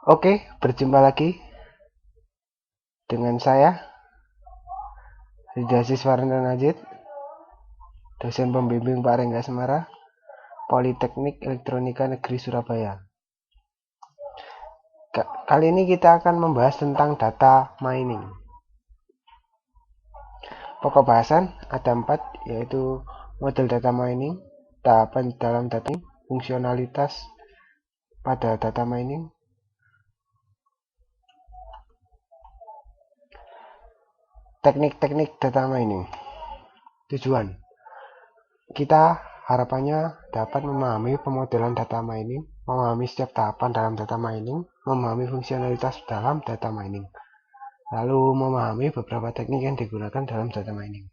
Oke, berjumpa lagi dengan saya, Ridha Siswarna Najid, dosen pembimbing Pak Rengga Semara, Politeknik Elektronika Negeri Surabaya. Kali ini kita akan membahas tentang data mining. Pokok bahasan ada 4, yaitu model data mining, tahapan dalam data mining, fungsionalitas pada data mining, teknik-teknik data mining. Tujuan kita harapannya dapat memahami pemodelan data mining, memahami setiap tahapan dalam data mining, memahami fungsionalitas dalam data mining, lalu memahami beberapa teknik yang digunakan dalam data mining.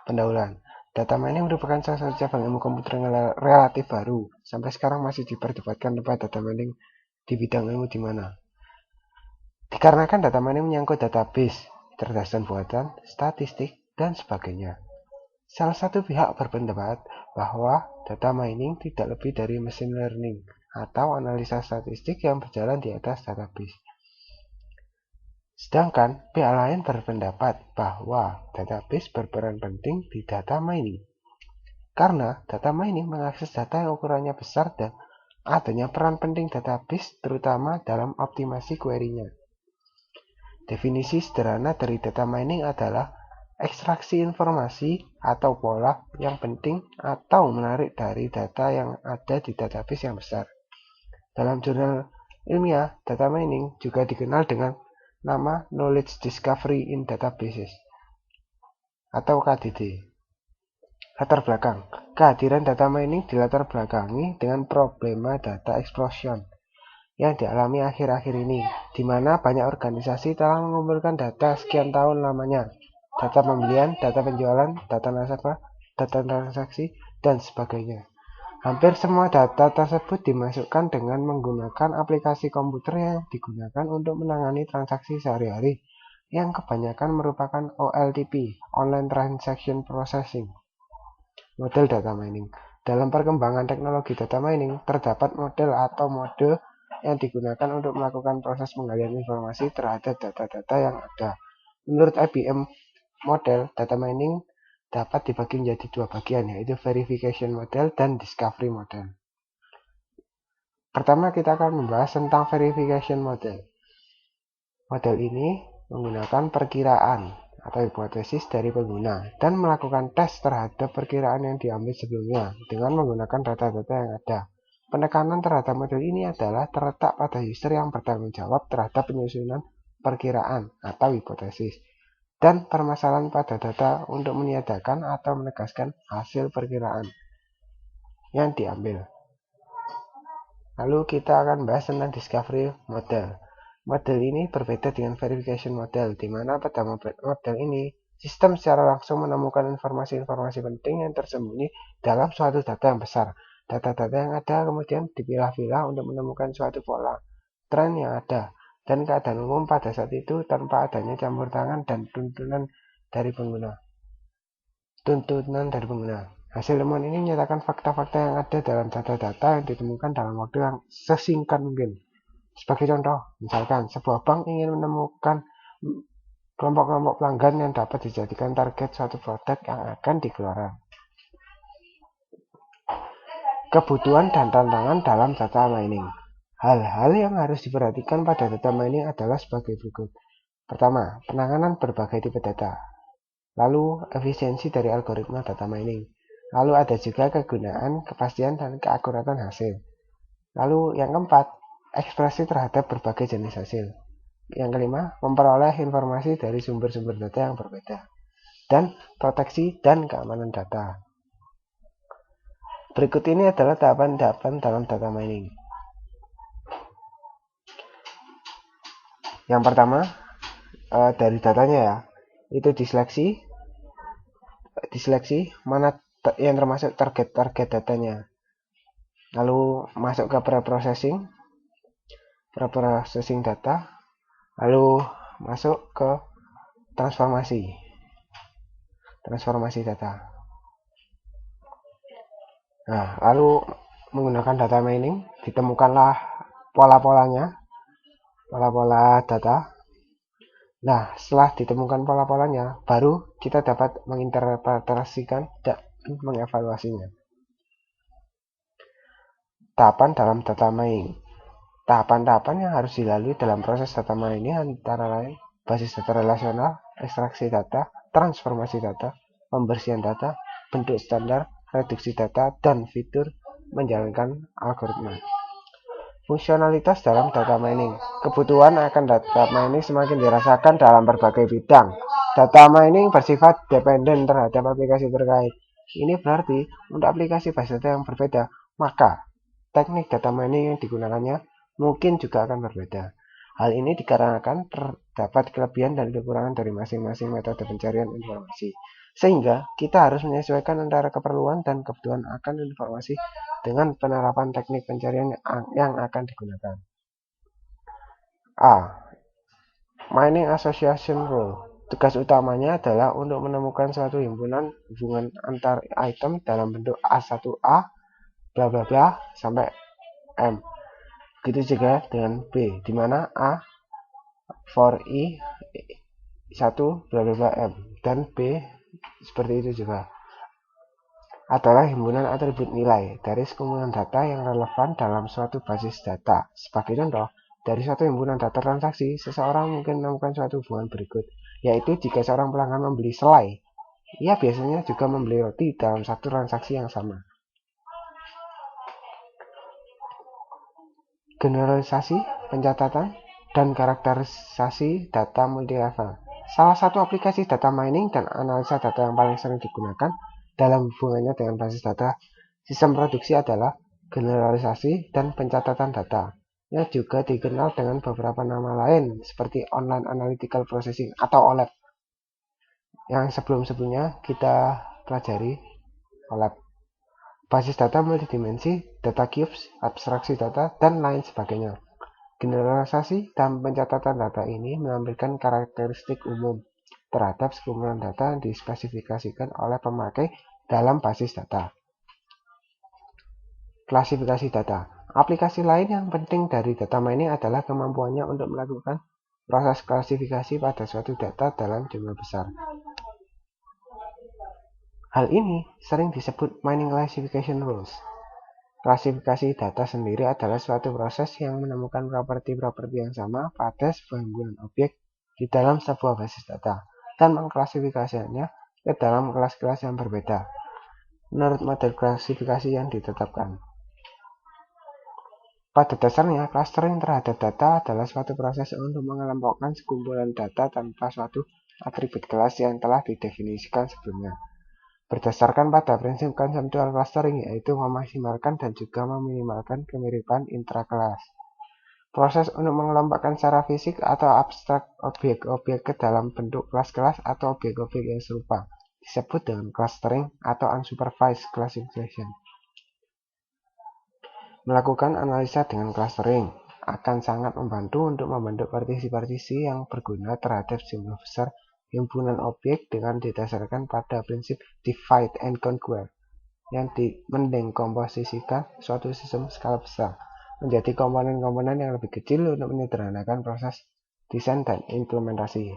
Pendahuluan. Data mining merupakan salah satu cabang ilmu komputer yang relatif baru. Sampai sekarang masih diperdebatkan tempat data mining di bidang ilmu di mana. Dikarenakan data mining menyangkut database, kecerdasan buatan, statistik, dan sebagainya. Salah satu pihak berpendapat bahwa data mining tidak lebih dari machine learning atau analisa statistik yang berjalan di atas database. Sedangkan pihak lain berpendapat bahwa database berperan penting di data mining. Karena data mining mengakses data yang ukurannya besar dan adanya peran penting database terutama dalam optimasi query-nya. Definisi sederhana dari data mining adalah ekstraksi informasi atau pola yang penting atau menarik dari data yang ada di database yang besar. Dalam jurnal ilmiah, data mining juga dikenal dengan nama Knowledge Discovery in Databases atau KDD. Latar belakang. Kehadiran data mining dilatar belakangi dengan problema data explosion yang dialami akhir-akhir ini, di mana banyak organisasi telah mengumpulkan data sekian tahun lamanya. Data pembelian, data penjualan, data nasabah, data transaksi, dan sebagainya. Hampir semua data tersebut dimasukkan dengan menggunakan aplikasi komputer yang digunakan untuk menangani transaksi sehari-hari, yang kebanyakan merupakan OLTP, Online Transaction Processing. Model data mining. Dalam perkembangan teknologi data mining, terdapat model atau mode yang digunakan untuk melakukan proses penggalian informasi terhadap data-data yang ada. Menurut IBM model, data mining dapat dibagi menjadi 2 bagian, yaitu verification model dan discovery model. Pertama, kita akan membahas tentang verification model. Model ini menggunakan perkiraan atau hipotesis dari pengguna dan melakukan tes terhadap perkiraan yang diambil sebelumnya dengan menggunakan data-data yang ada. Penekanan terhadap model ini adalah terletak pada user yang bertanggung jawab terhadap penyusunan perkiraan atau hipotesis dan permasalahan pada data untuk meniadakan atau menegaskan hasil perkiraan yang diambil. Lalu kita akan bahas tentang discovery model. Model ini berbeda dengan verification model, di mana pada model ini sistem secara langsung menemukan informasi-informasi penting yang tersembunyi dalam suatu data yang besar. Data-data yang ada kemudian dipilah-pilah untuk menemukan suatu pola, tren yang ada, dan keadaan umum pada saat itu tanpa adanya campur tangan dan tuntunan dari pengguna. Hasil temuan ini menyatakan fakta-fakta yang ada dalam data-data yang ditemukan dalam waktu yang sesingkat mungkin. Sebagai contoh, misalkan sebuah bank ingin menemukan kelompok-kelompok pelanggan yang dapat dijadikan target suatu produk yang akan dikeluarkan. Kebutuhan dan tantangan dalam data mining. Hal-hal yang harus diperhatikan pada data mining adalah sebagai berikut. Pertama, penanganan berbagai tipe data. Lalu, efisiensi dari algoritma data mining. Lalu ada juga kegunaan, kepastian, dan keakuratan hasil. Lalu yang keempat, ekspresi terhadap berbagai jenis hasil. Yang kelima, memperoleh informasi dari sumber-sumber data yang berbeda. Dan proteksi dan keamanan data. Berikut ini adalah tahapan-tahapan dalam data mining. Yang pertama, dari datanya ya, itu diseleksi mana yang termasuk target datanya. Lalu masuk ke preprocessing data, lalu masuk ke transformasi data. Nah, lalu menggunakan data mining ditemukanlah pola-polanya, pola-pola data. Nah, setelah ditemukan pola-polanya, baru kita dapat menginterpretasikan dan mengevaluasinya. Tahapan dalam data mining. Tahapan-tahapan yang harus dilalui dalam proses data mining antara lain basis data relasional, ekstraksi data, transformasi data, pembersihan data, bentuk standar, reduksi data, dan fitur menjalankan algoritma. Fungsionalitas dalam data mining. Kebutuhan akan data mining semakin dirasakan dalam berbagai bidang. Data mining bersifat dependen terhadap aplikasi terkait. Ini berarti untuk aplikasi basis data yang berbeda, maka teknik data mining yang digunakannya mungkin juga akan berbeda. Hal ini dikarenakan terdapat kelebihan dan kekurangan dari masing-masing metode pencarian informasi. Sehingga kita harus menyesuaikan antara keperluan dan kebutuhan akan informasi dengan penerapan teknik pencarian yang akan digunakan. A. Mining Association Rule. Tugas utamanya adalah untuk menemukan suatu himpunan hubungan antar item dalam bentuk A1A, bla bla bla, sampai M. Begitu juga dengan B, di mana A for I 1 bla bla bla M, dan B seperti itu juga adalah himpunan atribut nilai dari sekumpulan data yang relevan dalam suatu basis data. Sebagai contoh, dari suatu himpunan data transaksi, seseorang mungkin menemukan suatu hubungan berikut, yaitu jika seorang pelanggan membeli selai, ia biasanya juga membeli roti dalam satu transaksi yang sama. Generalisasi, pencatatan, dan karakterisasi data multilevel. Salah satu aplikasi data mining dan analisa data yang paling sering digunakan dalam hubungannya dengan basis data sistem produksi adalah generalisasi dan pencatatan data, yang juga dikenal dengan beberapa nama lain seperti Online Analytical Processing atau OLAP, yang sebelum-sebelumnya kita pelajari OLAP. Basis data multidimensi, data cubes, abstraksi data, dan lain sebagainya. Generalisasi dan pencatatan data ini menampilkan karakteristik umum terhadap sekumpulan data yang dispesifikasikan oleh pemakai dalam basis data. Klasifikasi data. Aplikasi lain yang penting dari data mining adalah kemampuannya untuk melakukan proses klasifikasi pada suatu data dalam jumlah besar. Hal ini sering disebut mining classification rules. Klasifikasi data sendiri adalah suatu proses yang menemukan properti-properti yang sama pada sebuah himpunan objek di dalam sebuah basis data dan mengklasifikasinya ke dalam kelas-kelas yang berbeda menurut model klasifikasi yang ditetapkan. Pada dasarnya, clustering terhadap data adalah suatu proses untuk mengelompokkan sekumpulan data tanpa suatu atribut kelas yang telah didefinisikan sebelumnya. Berdasarkan pada prinsip konseptual clustering, yaitu memaksimalkan dan juga meminimalkan kemiripan intrakelas. Proses untuk mengelompokkan secara fisik atau abstrak objek-objek ke dalam bentuk kelas-kelas atau objek-objek yang serupa disebut dengan clustering atau unsupervised classification. Melakukan analisa dengan clustering akan sangat membantu untuk membentuk partisi-partisi yang berguna terhadap jumlah besar himpunan objek dengan didasarkan pada prinsip divide and conquer yang mendengkomposisikan suatu sistem skala besar menjadi komponen-komponen yang lebih kecil untuk menyederhanakan proses desain dan implementasi.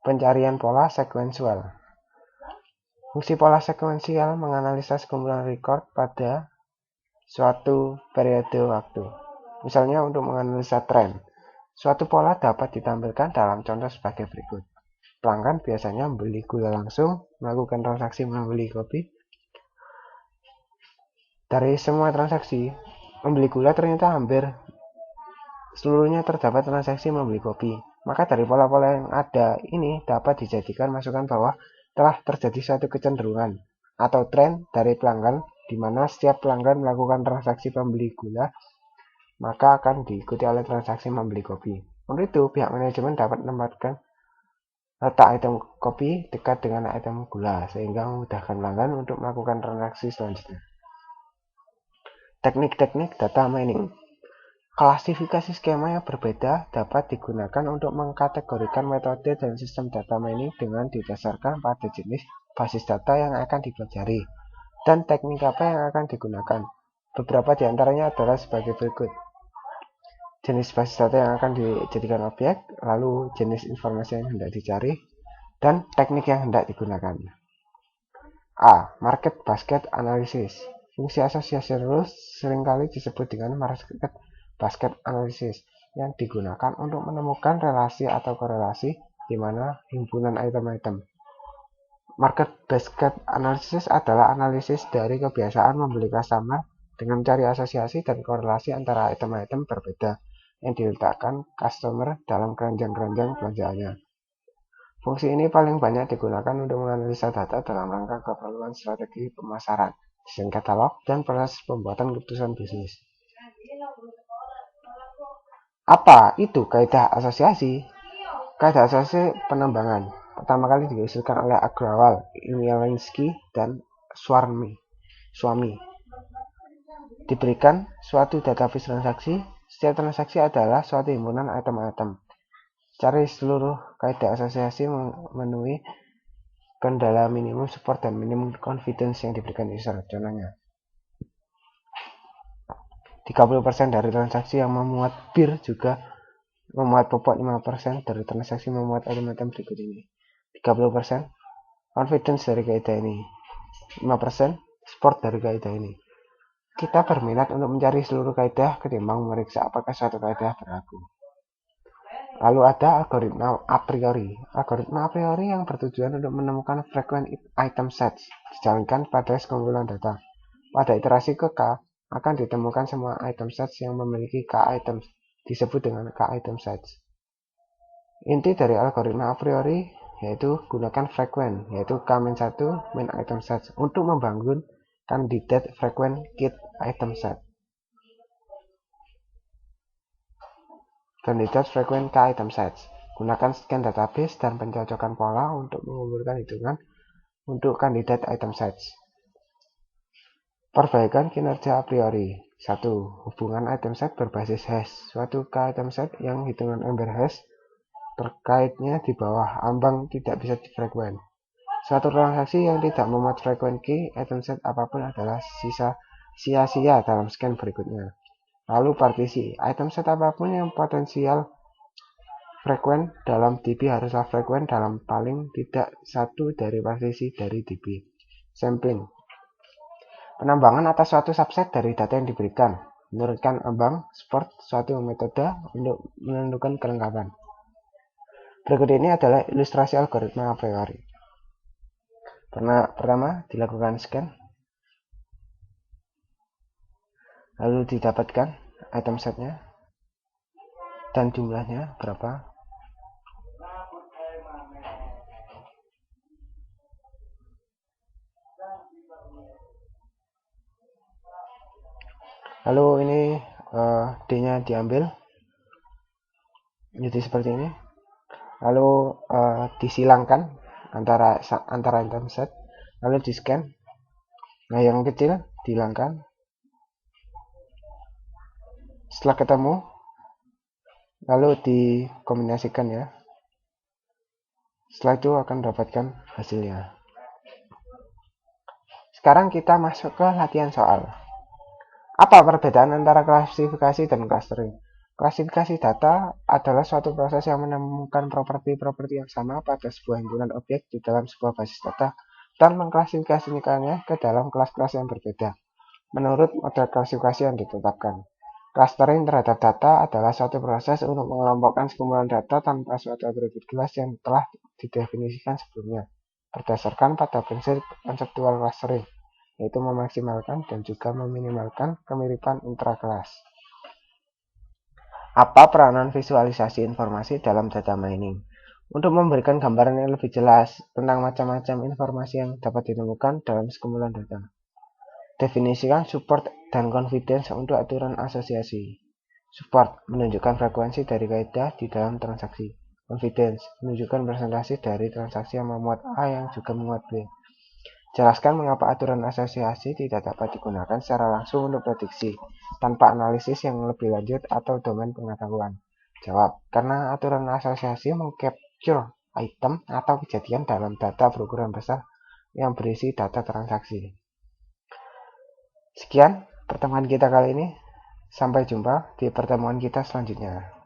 Pencarian pola sekuensial. Fungsi pola sekuensial menganalisa sekumpulan record pada suatu periode waktu. Misalnya untuk menganalisa tren. Suatu pola dapat ditampilkan dalam contoh sebagai berikut. Pelanggan biasanya membeli gula langsung, melakukan transaksi membeli kopi. Dari semua transaksi, membeli gula ternyata hampir seluruhnya terdapat transaksi membeli kopi. Maka dari pola-pola yang ada ini dapat dijadikan masukan bahwa telah terjadi suatu kecenderungan atau tren dari pelanggan di mana setiap pelanggan melakukan transaksi membeli gula, maka akan diikuti oleh transaksi membeli kopi. Untuk itu, pihak manajemen dapat menempatkan letak item kopi dekat dengan item gula, sehingga memudahkan pelanggan untuk melakukan transaksi selanjutnya. Teknik-teknik data mining. Klasifikasi skema yang berbeda dapat digunakan untuk mengkategorikan metode dan sistem data mining dengan didasarkan pada jenis basis data yang akan dipelajari dan teknik apa yang akan digunakan. Beberapa di antaranya adalah sebagai berikut. jenis basis data yang akan dijadikan objek, lalu jenis informasi yang hendak dicari, dan teknik yang hendak digunakan. A. Market Basket Analysis. Fungsi asosiasi rules seringkali disebut dengan market basket analysis yang digunakan untuk menemukan relasi atau korelasi di mana himpunan item-item. Market basket analysis adalah analisis dari kebiasaan membeli customer dengan mencari asosiasi dan korelasi antara item-item berbeda yang diletakkan customer dalam keranjang-keranjang belanjaannya. Fungsi ini paling banyak digunakan untuk menganalisa data dalam rangka keperluan strategi pemasaran, desain katalog, dan proses pembuatan keputusan bisnis. Apa itu kaidah asosiasi? Kaidah asosiasi penambangan pertama kali diusulkan oleh Agrawal, Mielewski, dan Swamy. Diberikan suatu database transaksi, setiap transaksi adalah suatu himpunan item-item. Cari seluruh kaidah asosiasi memenuhi kendala minimum support dan minimum confidence yang diberikan user. Contohnya, 30% dari transaksi yang memuat bir juga memuat pupuk 5% dari transaksi memuat item-item berikut ini. 30% confidence dari kaidah ini, 5% support dari kaidah ini. Kita berminat untuk mencari seluruh kaidah ketimbang memeriksa apakah suatu kaidah berlaku. Lalu ada algoritma a priori. Algoritma a priori yang bertujuan untuk menemukan frequent item sets dijalankan pada sekumpulan data. Pada iterasi ke K akan ditemukan semua item sets yang memiliki K items, disebut dengan K item sets. Inti dari algoritma a priori yaitu gunakan frequent, yaitu K-1 min item sets untuk membangun kandidat frequent kit item set. Kandidat frequent K item sets. Gunakan scan database dan pencocokan pola untuk mengumpulkan hitungan untuk kandidat item sets. Perbaikan kinerja a priori. 1. Hubungan item set berbasis hash. Suatu K item set yang hitungan ember hash terkaitnya di bawah ambang tidak bisa difrequent. Suatu transaksi yang tidak memuat frequent key item set apapun adalah sia-sia dalam scan berikutnya. Lalu partisi, item set apapun yang potensial frekuent dalam DB haruslah frekuent dalam paling tidak satu dari partisi dari DB. Sampling, penambangan atas suatu subset dari data yang diberikan. Menurunkan ambang, support suatu metode untuk menentukan kelengkapan. Berikut ini adalah ilustrasi algoritma a priori. Pertama, dilakukan scan. Lalu didapatkan item setnya dan jumlahnya berapa. Lalu ini D-nya diambil jadi seperti ini. Lalu disilangkan antara item set, lalu di scan. Nah, yang kecil dihilangkan. Setelah ketemu, lalu dikombinasikan ya. Setelah itu akan mendapatkan hasilnya. Sekarang kita masuk ke latihan soal. Apa perbedaan antara klasifikasi dan clustering? Klasifikasi data adalah suatu proses yang menemukan properti-properti yang sama pada sebuah himpunan objek di dalam sebuah basis data dan mengklasifikasikannya ke dalam kelas-kelas yang berbeda menurut model klasifikasi yang ditetapkan. Clustering terhadap data adalah suatu proses untuk mengelompokkan sekumpulan data tanpa suatu atribut kelas yang telah didefinisikan sebelumnya, berdasarkan pada prinsip konseptual clustering, yaitu memaksimalkan dan juga meminimalkan kemiripan intrakelas. Apa peranan visualisasi informasi dalam data mining? Untuk memberikan gambaran yang lebih jelas tentang macam-macam informasi yang dapat ditemukan dalam sekumpulan data. Definisikan support dan confidence untuk aturan asosiasi. Support menunjukkan frekuensi dari kaidah di dalam transaksi. Confidence menunjukkan presentasi dari transaksi yang memuat A yang juga memuat B. Jelaskan mengapa aturan asosiasi tidak dapat digunakan secara langsung untuk prediksi, tanpa analisis yang lebih lanjut atau domain pengetahuan. Jawab, karena aturan asosiasi mengcapture item atau kejadian dalam data berukuran besar yang berisi data transaksi. Sekian pertemuan kita kali ini. Sampai jumpa di pertemuan kita selanjutnya.